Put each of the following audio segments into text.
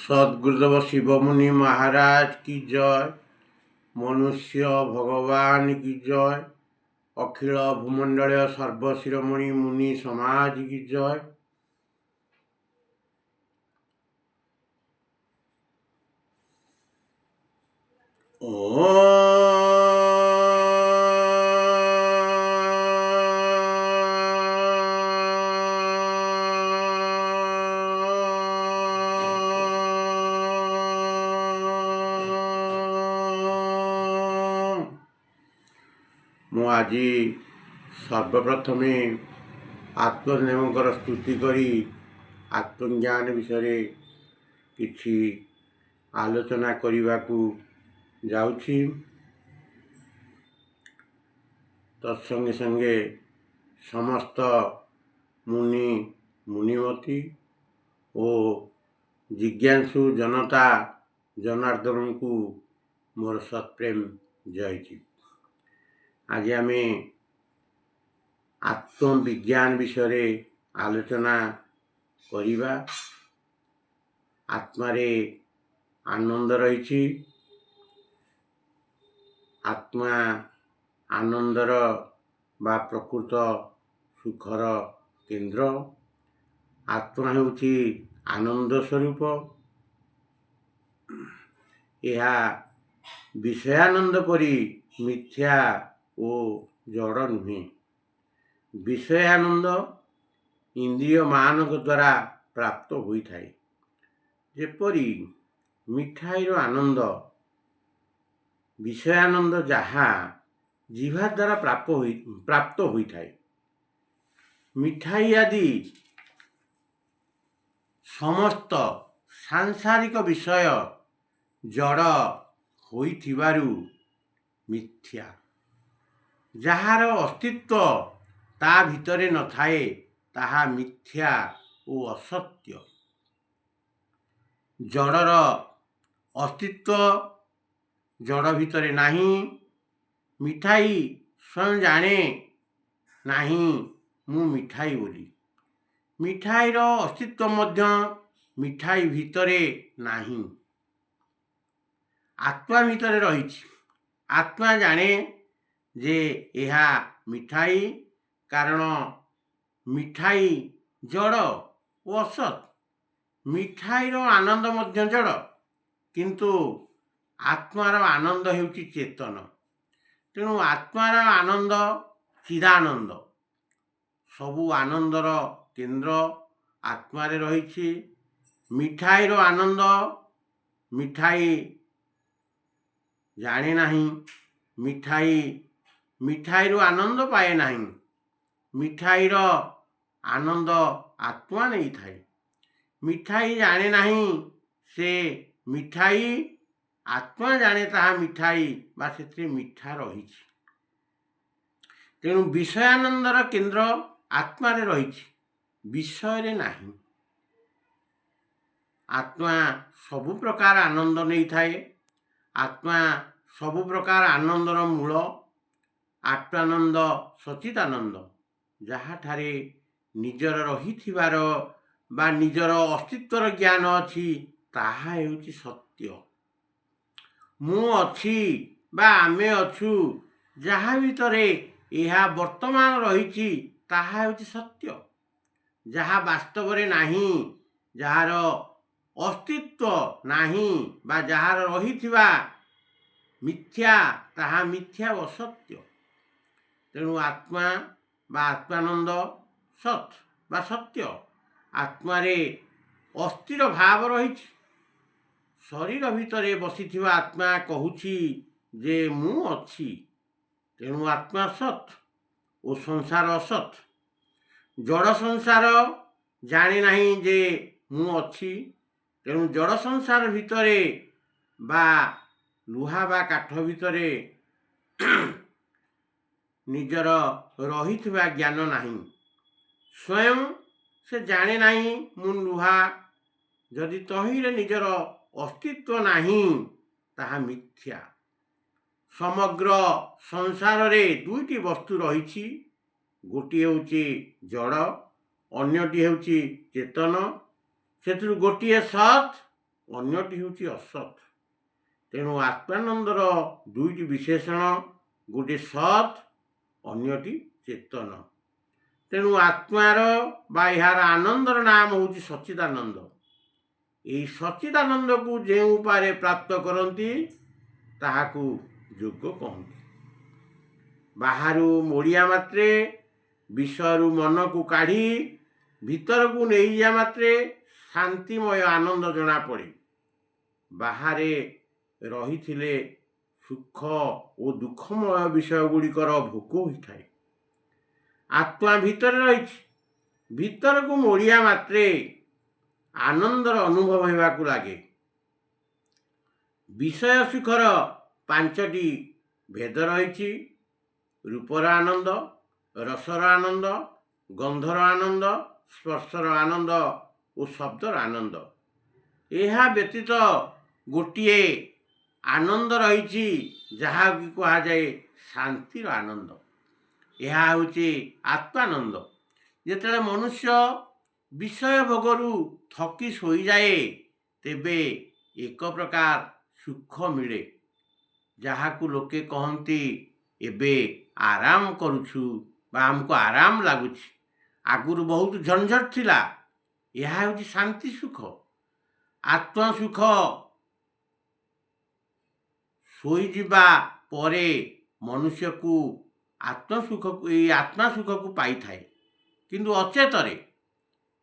सद्गुरुदेव शिवमुनि महाराज की जय। मनुष्य भगवान की जय। अखिल भूमंडल सर्वशिरोमणि मुनि समाज की जय। ମୁଁ ଆଜି ସର୍ବପ୍ରଥମେ ଆତ୍ମଦେବଙ୍କର ସ୍ତୁତି କରି ଆତ୍ମଜ୍ଞାନ ବିଷୟରେ କିଛି ଆଲୋଚନା କରିବାକୁ ଯାଉଛି। ତତ୍ସଙ୍ଗେ ସଙ୍ଗେ ସମସ୍ତ ମୁନିମତି ଓ ଜିଜ୍ଞାସୁ ଜନତା ଜନାର୍ଦ୍ଦନଙ୍କୁ ମୋର ସତ୍ପ୍ରେମ ଜୟଛି। ଆଜି ଆମେ ଆତ୍ମବିଜ୍ଞାନ ବିଷୟରେ ଆଲୋଚନା କରିବା। ଆତ୍ମାରେ ଆନନ୍ଦ ରହିଛି। ଆତ୍ମା ଆନନ୍ଦର ବା ପ୍ରକୃତ ସୁଖର କେନ୍ଦ୍ର। ଆତ୍ମା ହେଉଛି ଆନନ୍ଦ ସ୍ୱରୂପ। ଏହା ବିଷୟାନନ୍ଦ ପରି ମିଥ୍ୟା ଓ ଜଡ଼ ନୁହେଁ। ବିଷୟାନନ୍ଦ ଇନ୍ଦ୍ରିୟମାନଙ୍କ ଦ୍ୱାରା ପ୍ରାପ୍ତ ହୋଇଥାଏ। ଯେପରି ମିଠାଇର ଆନନ୍ଦ ବିଷୟାନନ୍ଦ ଯାହା ଜିହ୍ବା ଦ୍ୱାରା ପ୍ରାପ୍ତ ହୋଇଥାଏ। ମିଠାଇ ଆଦି ସମସ୍ତ ସାଂସାରିକ ବିଷୟ ଜଡ଼ ହୋଇଥିବାରୁ ମିଥ୍ୟା। ଯାହାର ଅସ୍ତିତ୍ୱ ତା ଭିତରେ ନଥାଏ ତାହା ମିଥ୍ୟା ଓ ଅସତ୍ୟ। ଜଡ଼ର ଅସ୍ତିତ୍ୱ ଜଡ଼ ଭିତରେ ନାହିଁ। ମିଠାଇ ସ୍ୱୟଂ ଜାଣେ ନାହିଁ ମୁଁ ମିଠାଇ ବୋଲି। ମିଠାଇର ଅସ୍ତିତ୍ୱ ମଧ୍ୟ ମିଠାଇ ଭିତରେ ନାହିଁ, ଆତ୍ମା ଭିତରେ ରହିଛି। ଆତ୍ମା ଜାଣେ ଯେ ଏହା ମିଠାଇ, କାରଣ ମିଠାଇ ଜଡ଼ ଓ ଅସତ୍। ମିଠାଇର ଆନନ୍ଦ ମଧ୍ୟ ଜଡ଼, କିନ୍ତୁ ଆତ୍ମାର ଆନନ୍ଦ ହେଉଛି ଚେତନ। ତେଣୁ ଆତ୍ମାର ଆନନ୍ଦ ଚିଦାନନ୍ଦ। ସବୁ ଆନନ୍ଦର କେନ୍ଦ୍ର ଆତ୍ମାରେ ରହିଛି। ମିଠାଇର ଆନନ୍ଦ ମିଠାଇ ଜାଣେ ନାହିଁ। ମିଠାଇରୁ ଆନନ୍ଦ ପାଏ ନାହିଁ। ମିଠାଇର ଆନନ୍ଦ ଆତ୍ମା ନେଇଥାଏ। ମିଠାଇ ଜାଣେ ନାହିଁ ସେ ମିଠାଇ, ଆତ୍ମା ଜାଣେ ତାହା ମିଠାଇ ବା ସେଥିରେ ମିଠା ରହିଛି। ତେଣୁ ବିଷୟାନନ୍ଦର କେନ୍ଦ୍ର ଆତ୍ମାରେ ରହିଛି, ବିଷୟରେ ନାହିଁ। ଆତ୍ମା ସବୁ ପ୍ରକାର ଆନନ୍ଦ ନେଇଥାଏ। ଆତ୍ମା ସବୁ ପ୍ରକାର ଆନନ୍ଦର ମୂଳ। ଆତ୍ମାନନ୍ଦ ସଚିଦାନନ୍ଦ। ଯାହାଠାରେ ନିଜର ରହିଥିବାର ବା ନିଜର ଅସ୍ତିତ୍ୱର ଜ୍ଞାନ ଅଛି ତାହା ହେଉଛି ସତ୍ୟ। ମୁଁ ଅଛି ବା ଆମେ ଅଛୁ, ଯାହା ଭିତରେ ଏହା ବର୍ତ୍ତମାନ ରହିଛି ତାହା ହେଉଛି ସତ୍ୟ। ଯାହା ବାସ୍ତବରେ ନାହିଁ, ଯାହାର ଅସ୍ତିତ୍ୱ ନାହିଁ ବା ଯାହାର ରହିଥିବା ମିଥ୍ୟା, ତାହା ମିଥ୍ୟା ଓ ଅସତ୍ୟ। ତେଣୁ ଆତ୍ମା ବା ଆତ୍ମାନନ୍ଦ ସତ୍ ବା ସତ୍ୟ। ଆତ୍ମାରେ ଅସ୍ଥିର ଭାବ ରହିଛି। ଶରୀର ଭିତରେ ବସିଥିବା ଆତ୍ମା କହୁଛି ଯେ ମୁଁ ଅଛି। ତେଣୁ ଆତ୍ମା ସତ୍ ଓ ସଂସାର ଅସତ୍। ଜଡ଼ ସଂସାର ଜାଣେ ନାହିଁ ଯେ ମୁଁ ଅଛି। ତେଣୁ ଜଡ଼ ସଂସାର ଭିତରେ ବା ଲୁହା ବା କାଠ ଭିତରେ ନିଜର ରହିଥିବା ଜ୍ଞାନ ନାହିଁ। ସ୍ୱୟଂ ସେ ଜାଣେ ନାହିଁ ମୁଁ ଲୁହା। ଯଦି ତହିଁରେ ନିଜର ଅସ୍ତିତ୍ୱ ନାହିଁ ତାହା ମିଥ୍ୟା। ସମଗ୍ର ସଂସାରରେ ଦୁଇଟି ବସ୍ତୁ ରହିଛି। ଗୋଟିଏ ହେଉଛି ଜଡ଼, ଅନ୍ୟଟି ହେଉଛି ଚେତନ। ସେଥିରୁ ଗୋଟିଏ ସତ୍ ଅନ୍ୟଟି ହେଉଛି ଅସତ୍। ତେଣୁ ଆତ୍ମାନନ୍ଦର ଦୁଇଟି ବିଶେଷଣ, ଗୋଟିଏ ସତ୍, ଅନ୍ୟଟି ଚେତନ। ତେଣୁ ଆତ୍ମାର ବା ଏହାର ଆନନ୍ଦର ନାମ ହେଉଛି ସଚ୍ଚିଦାନନ୍ଦ। ଏହି ସଚ୍ଚିଦାନନ୍ଦକୁ ଯେଉଁ ଉପାୟରେ ପ୍ରାପ୍ତ କରନ୍ତି ତାହାକୁ ଯୋଗ କହନ୍ତି। ବାହାରୁ ମୋଡ଼ିବା ମାତ୍ରେ, ବିଷୟରୁ ମନକୁ କାଢ଼ି ଭିତରକୁ ନେଇଯିବା ମାତ୍ରେ ଶାନ୍ତିମୟ ଆନନ୍ଦ ଜଣାପଡ଼େ। ବାହାରେ ରହିଥିଲେ ସୁଖ ଓ ଦୁଃଖମୟ ବିଷୟ ଗୁଡ଼ିକର ଭୋଗ ହୋଇଥାଏ। ଆତ୍ମା ଭିତରେ ରହିଛି, ଭିତରକୁ ମୋଡ଼ିବା ମାତ୍ରେ ଆନନ୍ଦର ଅନୁଭବ ହେବାକୁ ଲାଗେ। ବିଷୟ ସୁଖର 5ଟି ଭେଦ ରହିଛି: ରୂପର ଆନନ୍ଦ, ରସର ଆନନ୍ଦ, ଗନ୍ଧର ଆନନ୍ଦ, ସ୍ପର୍ଶର ଆନନ୍ଦ ଓ ଶବ୍ଦର ଆନନ୍ଦ। ଏହା ବ୍ୟତୀତ ଗୋଟିଏ ଆନନ୍ଦ ରହିଛି ଯାହାକୁ କୁହାଯାଏ ଶାନ୍ତିର ଆନନ୍ଦ। ଏହା ହେଉଛି ଆତ୍ମାନନ୍ଦ। ଯେତେବେଳେ ମନୁଷ୍ୟ ବିଷୟ ଭୋଗରୁ ଥକି ଶୋଇଯାଏ ତେବେ ଏକ ପ୍ରକାର ସୁଖ ମିଳେ, ଯାହାକୁ ଲୋକେ କହନ୍ତି ଏବେ ଆରାମ କରୁଛୁ ବା ଆମକୁ ଆରାମ ଲାଗୁଛି। ଆଗରୁ ବହୁତ ଝଞ୍ଝଟ ଥିଲା। ଏହା ହେଉଛି ଶାନ୍ତି ସୁଖ। ଆତ୍ମା ସୁଖ ଶୋଇଯିବା ପରେ ମନୁଷ୍ୟକୁ ଏହି ଆତ୍ମା ସୁଖକୁ ପାଇଥାଏ। କିନ୍ତୁ ଅଚେତରେ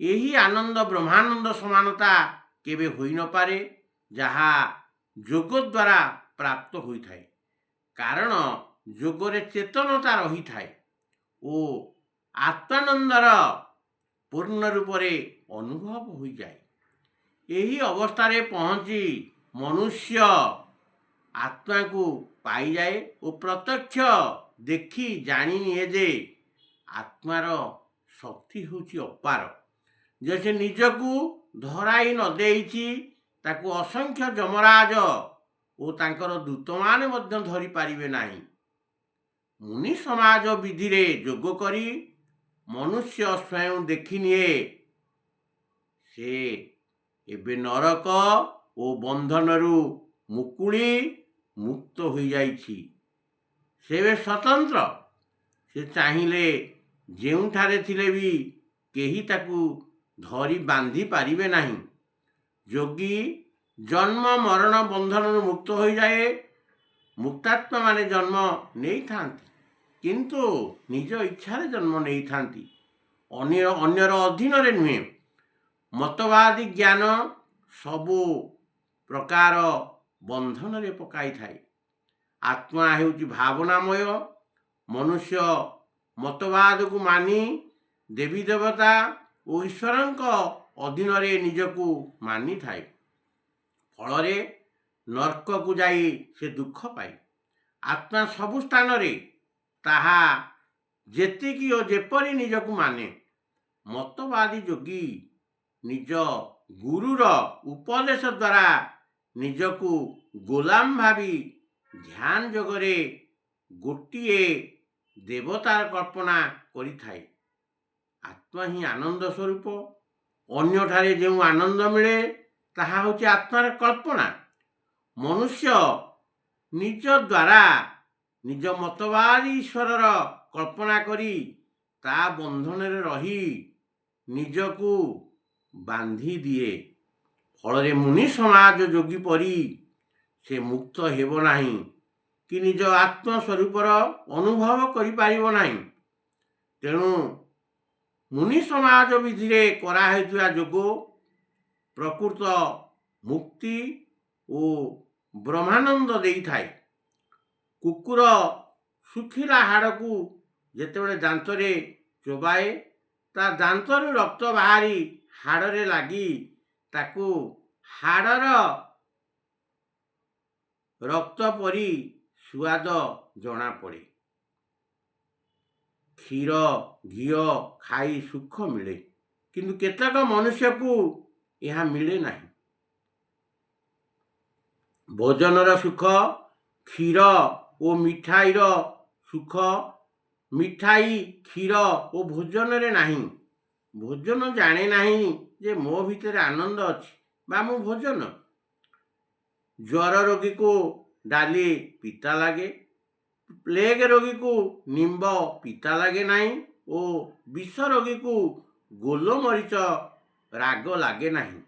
ଏହି ଆନନ୍ଦ ବ୍ରହ୍ମାନନ୍ଦ ସମାନତା କେବେ ହୋଇନପାରେ, ଯାହା ଯୋଗ ଦ୍ୱାରା ପ୍ରାପ୍ତ ହୋଇଥାଏ। କାରଣ ଯୋଗରେ ଚେତନତା ରହିଥାଏ ଓ ଆତ୍ମାନନ୍ଦର ପୂର୍ଣ୍ଣ ରୂପରେ ଅନୁଭବ ହୋଇଯାଏ। ଏହି ଅବସ୍ଥାରେ ପହଞ୍ଚି ମନୁଷ୍ୟ ଆତ୍ମାକୁ ପାଇଯାଏ ଓ ପ୍ରତ୍ୟକ୍ଷ ଦେଖି ଜାଣିନିଏ ଯେ ଆତ୍ମାର ଶକ୍ତି ହେଉଛି ଅପାର। ଯେ ସେ ନିଜକୁ ଧରାଇ ନ ଦେଇଛି ତାକୁ ଅସଂଖ୍ୟ ଯମରାଜ ଓ ତାଙ୍କର ଦୂତମାନେ ମଧ୍ୟ ଧରିପାରିବେ ନାହିଁ। ମୁନି ସମାଜ ବିଧିରେ ଯୋଗ କରି ମନୁଷ୍ୟ ସ୍ୱୟଂ ଦେଖିନିଏ ସେ ଏବେ ନରକ ଓ ବନ୍ଧନରୁ ମୁକ୍ତ ହୋଇଯାଇଛି। ସେ ଏବେ ସ୍ୱତନ୍ତ୍ର। ସେ ଚାହିଁଲେ ଯେଉଁଠାରେ ଥିଲେ ବି କେହି ତାକୁ ଧରି ବାନ୍ଧି ପାରିବେ ନାହିଁ। ଯୋଗୀ ଜନ୍ମ ମରଣ ବନ୍ଧନରୁ ମୁକ୍ତ ହୋଇଯାଏ। ମୁକ୍ତାତ୍ମାମାନେ ଜନ୍ମ ନେଇଥାନ୍ତି, କିନ୍ତୁ ନିଜ ଇଚ୍ଛାରେ ଜନ୍ମ ନେଇଥାନ୍ତି, ଅନ୍ୟର ଅଧୀନରେ ନୁହେଁ। ମତବାଦୀ ଜ୍ଞାନ ସବୁ ପ୍ରକାର ବନ୍ଧନରେ ପକାଇଥାଏ। ଆତ୍ମା ହେଉଛି ଭାବନାମୟ। ମନୁଷ୍ୟ ମତବାଦକୁ ମାନି ଦେବୀ ଦେବତା ଓ ଈଶ୍ୱରଙ୍କ ଅଧୀନରେ ନିଜକୁ ମାନିଥାଏ। ଫଳରେ ନର୍କକୁ ଯାଇ ସେ ଦୁଃଖ ପାଏ। ଆତ୍ମା ସବୁ ସ୍ଥାନରେ ତାହା ଯେତିକି ଓ ଯେପରି ନିଜକୁ ମାନେ। ମତବାଦୀ ଯୋଗୀ ନିଜ ଗୁରୁର ଉପଦେଶ ଦ୍ୱାରା ନିଜକୁ ଗୋଲାମ ଭାବି ଧ୍ୟାନ ଯୋଗରେ ଗୋଟିଏ ଦେବତାର କଳ୍ପନା କରିଥାଏ। ଆତ୍ମା ହିଁ ଆନନ୍ଦ ସ୍ୱରୂପ। ଅନ୍ୟଠାରେ ଯେଉଁ ଆନନ୍ଦ ମିଳେ ତାହା ହେଉଛି ଆତ୍ମାର କଳ୍ପନା। ମନୁଷ୍ୟ ନିଜ ଦ୍ୱାରା ନିଜ ମତବାଦୀ ଈଶ୍ୱରର କଳ୍ପନା କରି ତା ବନ୍ଧନରେ ରହି ନିଜକୁ ବାନ୍ଧି ଦିଏ। ଫଳରେ ମୁନି ସମାଜ ଯୋଗୀ ପରି ସେ ମୁକ୍ତ ହେବ ନାହିଁ କି ନିଜ ଆତ୍ମ ସ୍ୱରୂପର ଅନୁଭବ କରିପାରିବ ନାହିଁ। ତେଣୁ ମୁନି ସମାଜ ବିଧିରେ କରାହେଉଥିବା ଯୋଗ ପ୍ରକୃତ ମୁକ୍ତି ଓ ବ୍ରହ୍ମାନନ୍ଦ ଦେଇଥାଏ। କୁକୁର ଶୁଖିଲା ହାଡ଼କୁ ଯେତେବେଳେ ଦାନ୍ତରେ ଚୋବାଏ, ତା ଦାନ୍ତରୁ ରକ୍ତ ବାହାରି ହାଡ଼ରେ ଲାଗି ତାକୁ ହାଡ଼ର ରକ୍ତ ପରି ସୁଆଦ ଜଣାପଡ଼େ। କ୍ଷୀର ଘିଅ ଖାଇ ସୁଖ ମିଳେ, କିନ୍ତୁ କେତେକ ମନୁଷ୍ୟକୁ ଏହା ମିଳେ ନାହିଁ। ଭୋଜନର ସୁଖ, କ୍ଷୀର ଓ ମିଠାଇର ସୁଖ ମିଠାଇ, କ୍ଷୀର ଓ ଭୋଜନରେ ନାହିଁ। ଭୋଜନ ଜାଣେ ନାହିଁ ଯେ ମୋ ଭିତରେ ଆନନ୍ଦ ଅଛି ବା ମୁଁ ଭୋଜନ। ଜ୍ୱର ରୋଗୀକୁ ଡାଲି ପିତା ଲାଗେ, ପ୍ଲେଗ ରୋଗୀକୁ ନିମ୍ବ ପିତା ଲାଗେ ନାହିଁ ଓ ବିଷ ରୋଗୀକୁ ଗୋଲମରିଚ ରାଗ ଲାଗେ ନାହିଁ।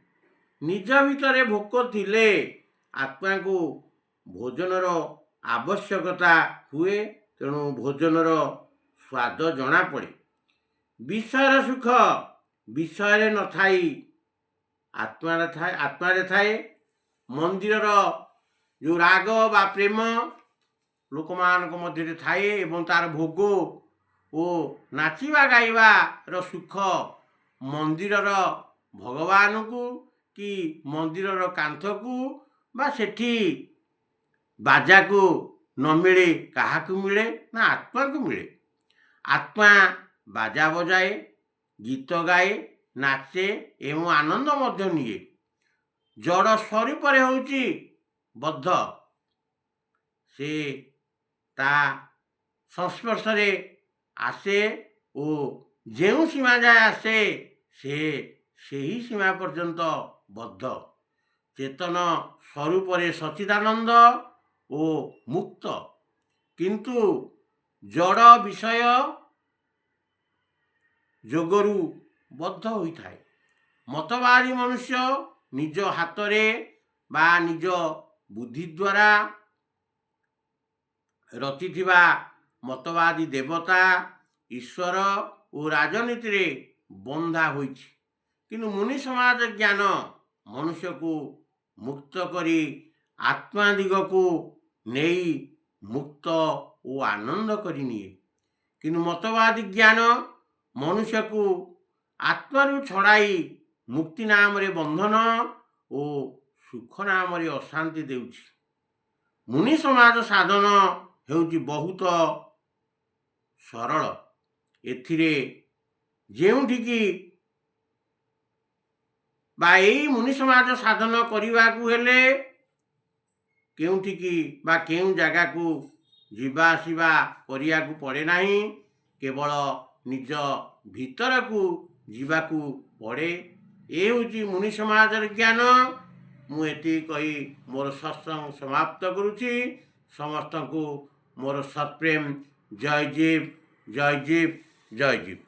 ନିଜ ଭିତରେ ଭୋକ ଥିଲେ ଆତ୍ମାକୁ ଭୋଜନର ଆବଶ୍ୟକତା ହୁଏ, ତେଣୁ ଭୋଜନର ସ୍ୱାଦ ଜଣାପଡ଼େ। ବିଷୟର ସୁଖ ବିଷୟରେ ନଥାଇ ଆତ୍ମାରେ ଥାଏ। ମନ୍ଦିରର ଯେଉଁ ରାଗ ବା ପ୍ରେମ ଲୋକମାନଙ୍କ ମଧ୍ୟରେ ଥାଏ ଏବଂ ତାର ଭୋଗ ଓ ନାଚିବା ଗାଇବାର ସୁଖ ମନ୍ଦିରର ଭଗବାନଙ୍କୁ କି ମନ୍ଦିରର କାନ୍ଥକୁ ବା ସେଠି ବାଜାକୁ ନ ମିଳେ କାହାକୁ ମିଳେ ନା ଆତ୍ମାକୁ ମିଳେ। ଆତ୍ମା ବାଜା ବଜାଏ, ଗୀତ ଗାଏ, ନାଚେ ଏବଂ ଆନନ୍ଦ ମଧ୍ୟ ନିଏ। ଜଡ଼ ସ୍ୱରୂପରେ ହେଉଛି ବଦ୍ଧ। ସେ ତା ସଂସ୍ପର୍ଶରେ ଆସେ ଓ ଯେଉଁ ସୀମା ଯାଏ ଆସେ ସେ ସେହି ସୀମା ପର୍ଯ୍ୟନ୍ତ ବଦ୍ଧ। ଚେତନ ସ୍ୱରୂପରେ ସଚ୍ଚିଦାନନ୍ଦ ଓ ମୁକ୍ତ, କିନ୍ତୁ ଜଡ଼ ବିଷୟ ଯୋଗରୁ ବଦ୍ଧ ହୋଇଥାଏ। ମତବାଦୀ ମନୁଷ୍ୟ ନିଜ ହାତରେ ବା ନିଜ ବୁଦ୍ଧି ଦ୍ୱାରା ରଚିଥିବା ମତବାଦୀ ଦେବତା, ଈଶ୍ୱର ଓ ରାଜନୀତିରେ ବନ୍ଧା ହୋଇଛି। କିନ୍ତୁ ମୁନି ସମାଜ ଜ୍ଞାନ ମନୁଷ୍ୟକୁ ମୁକ୍ତ କରି ଆତ୍ମା ଦିଗକୁ ନେଇ ମୁକ୍ତ ଓ ଆନନ୍ଦ କରିନିଏ। କିନ୍ତୁ ମତବାଦୀ ଜ୍ଞାନ ମନୁଷ୍ୟକୁ ଆତ୍ମାରୁ ଛଡ଼ାଇ ମୁକ୍ତି ନାମରେ ବନ୍ଧନ ଓ ସୁଖ ନାମରେ ଅଶାନ୍ତି ଦେଉଛି। ମୁନି ସମାଜ ସାଧନ ହେଉଛି ବହୁତ ସରଳ। ଏଥିରେ ଯେଉଁଠିକି ବା ଏଇ ମୁନି ସମାଜ ସାଧନ କରିବାକୁ ହେଲେ କେଉଁଠିକି ବା କେଉଁ ଜାଗାକୁ ଯିବା ଆସିବା କରିବାକୁ ପଡ଼େ ନାହିଁ, କେବଳ ନିଜ ଭିତରକୁ ଯିବାକୁ ପଡ଼େ। ଏ ହେଉଛି ମୁନି ସମାଜର ଜ୍ଞାନ। ମୁଁ ଏତିକି କହି ମୋର ସତ୍ସଙ୍ଗ ସମାପ୍ତ କରୁଛି। ସମସ୍ତଙ୍କୁ ମୋର ସତ୍ପ୍ରେମ। ଜୟ ଜୀବ, ଜୟ ଜୀବ, ଜୟ ଜୀବ।